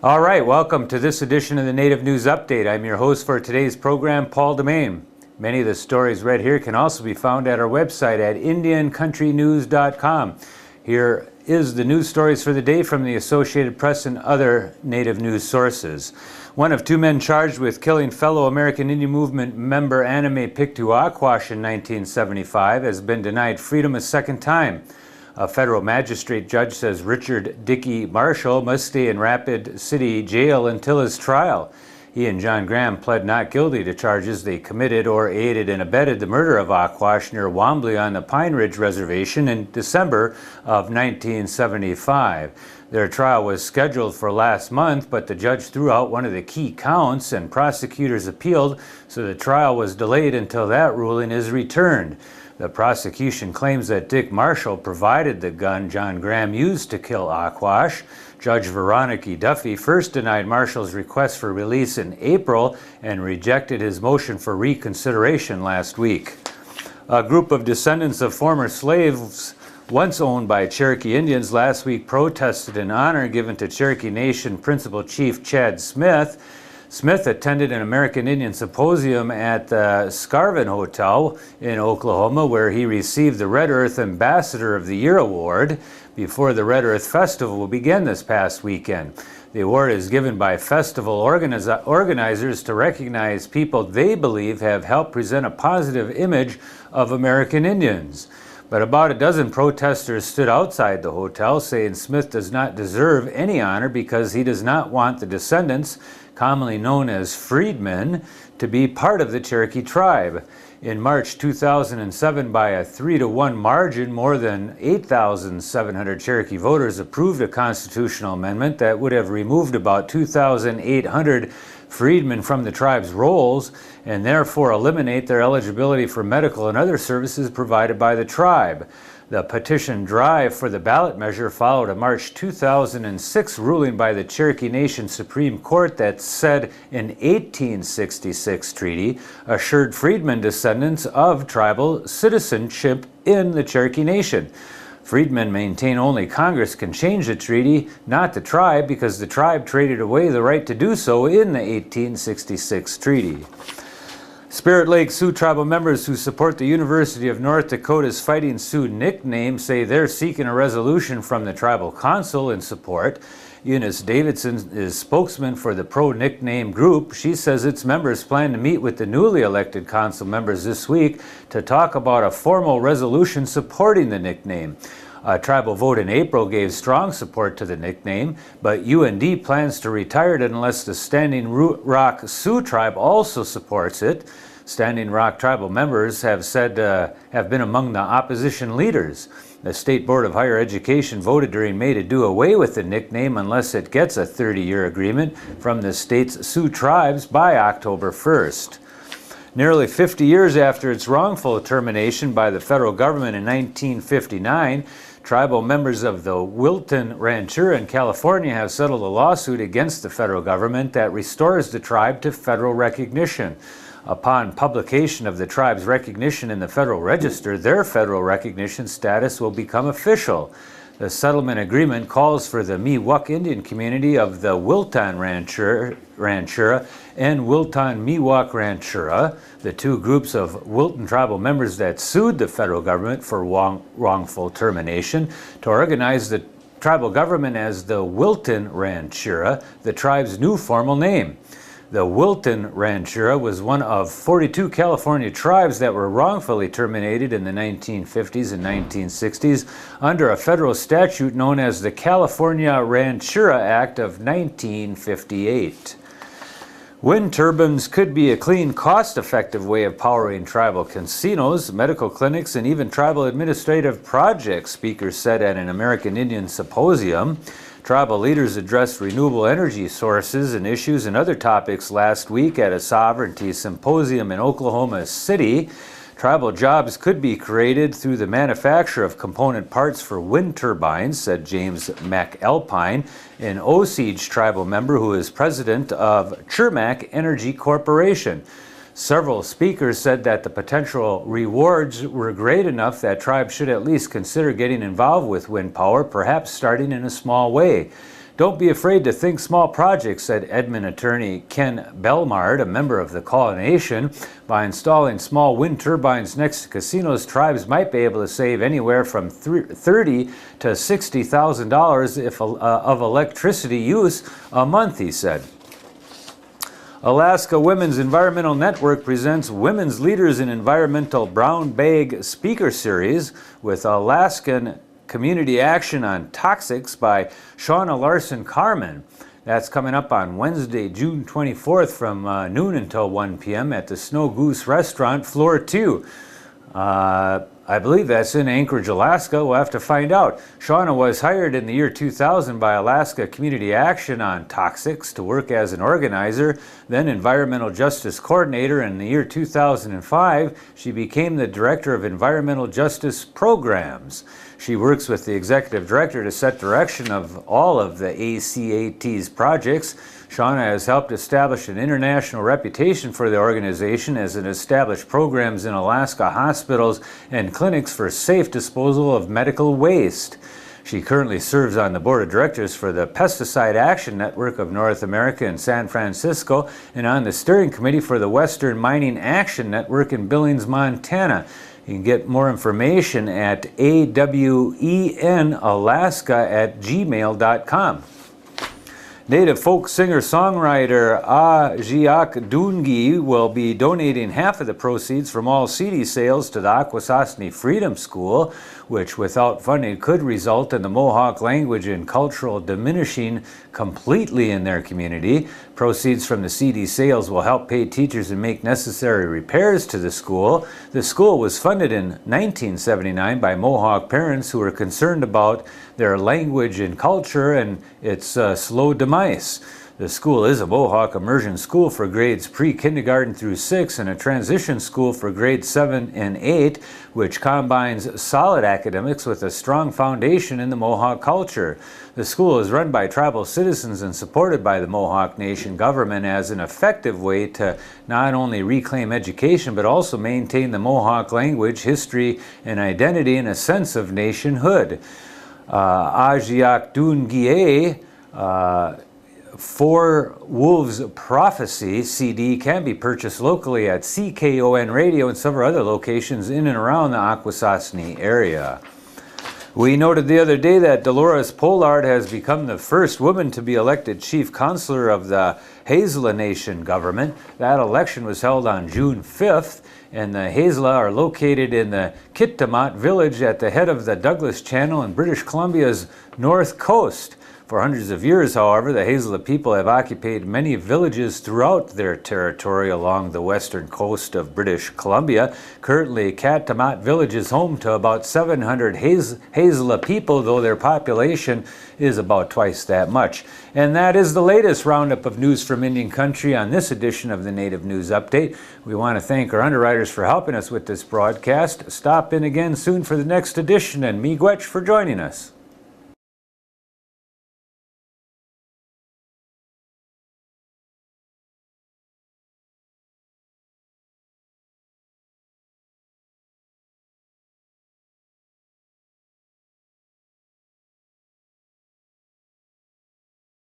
All right, welcome to this edition of the Native News Update. I'm your host for today's program, Paul Demain. Many of the stories read here can also be found at our website at indiancountrynews.com. Here is the news stories for the day from the Associated Press and other Native news sources. One of two men charged with killing fellow American Indian Movement member Anime Piktuaqash in 1975 has been denied freedom a second time. A federal magistrate judge says Richard Dickey Marshall must stay in Rapid City Jail until his trial. He and John Graham pled not guilty to charges they committed or aided and abetted the murder of Aquash near Wombly on the Pine Ridge Reservation in December of 1975. Their trial was scheduled for last month, but the judge threw out one of the key counts and prosecutors appealed, so the trial was delayed until that ruling is returned. The prosecution claims that Dick Marshall provided the gun John Graham used to kill Aquash. Judge Veronica Duffy first denied Marshall's request for release in April and rejected his motion for reconsideration last week. A group of descendants of former slaves once owned by Cherokee Indians last week protested an honor given to Cherokee Nation Principal Chief Chad Smith. Smith attended an American Indian symposium at the Scarvin Hotel in Oklahoma, where he received the Red Earth Ambassador of the Year award before the Red Earth Festival will begin this past weekend. The award is given by festival organizers to recognize people they believe have helped present a positive image of American Indians. But about a dozen protesters stood outside the hotel, saying Smith does not deserve any honor because he does not want the descendants, commonly known as freedmen, to be part of the Cherokee tribe. In March 2007, by a 3-to-1 margin, more than 8,700 Cherokee voters approved a constitutional amendment that would have removed about 2,800 freedmen from the tribe's rolls and therefore eliminate their eligibility for medical and other services provided by the tribe. The petition drive for the ballot measure followed a March 2006 ruling by the Cherokee Nation Supreme Court that said an 1866 treaty assured freedmen descendants of tribal citizenship in the Cherokee Nation. Freedmen maintain only Congress can change the treaty, not the tribe, because the tribe traded away the right to do so in the 1866 treaty. Spirit Lake Sioux tribal members who support the University of North Dakota's Fighting Sioux nickname say they're seeking a resolution from the tribal council in support. Eunice Davidson is spokesman for the pro-nickname group. She says its members plan to meet with the newly elected council members this week to talk about a formal resolution supporting the nickname. A tribal vote in April gave strong support to the nickname, but UND plans to retire it unless the Standing Rock Sioux tribe also supports it. Standing Rock tribal members have been among the opposition leaders. The State Board of Higher Education voted during May to do away with the nickname unless it gets a 30-year agreement from the state's Sioux tribes by October 1st. Nearly 50 years after its wrongful termination by the federal government in 1959, tribal members of the Wilton Rancheria in California have settled a lawsuit against the federal government that restores the tribe to federal recognition. Upon publication of the tribe's recognition in the Federal Register, their federal recognition status will become official. The settlement agreement calls for the Miwok Indian community of the Wilton Rancheria and Wilton Miwok Rancheria, the two groups of Wilton tribal members that sued the federal government for wrongful termination, to organize the tribal government as the Wilton Rancheria, the tribe's new formal name. The Wilton Rancheria was one of 42 California tribes that were wrongfully terminated in the 1950s and 1960s under a federal statute known as the California Rancheria Act of 1958. Wind turbines could be a clean, cost-effective way of powering tribal casinos, medical clinics, and even tribal administrative projects, speakers said at an American Indian symposium. Tribal leaders addressed renewable energy sources and issues and other topics last week at a sovereignty symposium in Oklahoma City. Tribal jobs could be created through the manufacture of component parts for wind turbines, said James McAlpine, an Osage tribal member who is president of Chermac Energy Corporation. Several speakers said that the potential rewards were great enough that tribes should at least consider getting involved with wind power, perhaps starting in a small way. Don't be afraid to think small projects, said Edmund attorney Ken Belmard, a member of the Kaw Nation. By installing small wind turbines next to casinos, tribes might be able to save anywhere from $30,000 to $60,000 of electricity use a month, he said. Alaska Women's Environmental Network presents Women's Leaders in Environmental Brown Bag Speaker Series with Alaskan Community Action on Toxics by Shauna Larson Carmen. That's coming up on Wednesday, June 24th from noon until 1 p.m. at the Snow Goose Restaurant, floor 2. I believe that's in Anchorage, Alaska. We'll have to find out. Shauna was hired in the year 2000 by Alaska Community Action on Toxics to work as an organizer, then environmental justice coordinator. In the year 2005, she became the director of environmental justice programs. She works with the executive director to set direction of all of the ACAT's projects. Shauna has helped establish an international reputation for the organization as it established programs in Alaska hospitals and clinics for safe disposal of medical waste. She currently serves on the board of directors for the Pesticide Action Network of North America in San Francisco and on the steering committee for the Western Mining Action Network in Billings, Montana. You can get more information at awenalaska@gmail.com. Native folk singer-songwriter Ajiak Dungi will be donating half of the proceeds from all CD sales to the Akwesasne Freedom School, which without funding could result in the Mohawk language and cultural diminishing completely in their community. Proceeds from the CD sales will help pay teachers and make necessary repairs to the school. The school was funded in 1979 by Mohawk parents who were concerned about their language and culture and its slow demise. The school is a Mohawk immersion school for grades pre-kindergarten through 6 and a transition school for grades 7 and 8, which combines solid academics with a strong foundation in the Mohawk culture. The school is run by tribal citizens and supported by the Mohawk Nation government as an effective way to not only reclaim education but also maintain the Mohawk language, history, and identity and a sense of nationhood. Ajiak Dungie, Four Wolves Prophecy CD can be purchased locally at CKON Radio and several other locations in and around the Akwesasne area. We noted the other day that Dolores Pollard has become the first woman to be elected chief counselor of the Haisla Nation government. That election was held on June 5th, and the Haisla are located in the Kitimat village at the head of the Douglas Channel in British Columbia's north coast. For hundreds of years, however, the Haisla people have occupied many villages throughout their territory along the western coast of British Columbia. Currently, Kitimat village is home to about 700 Haisla people, though their population is about twice that much. And that is the latest roundup of news from Indian Country on this edition of the Native News Update. We want to thank our underwriters for helping us with this broadcast. Stop in again soon for the next edition, and Miigwech for joining us.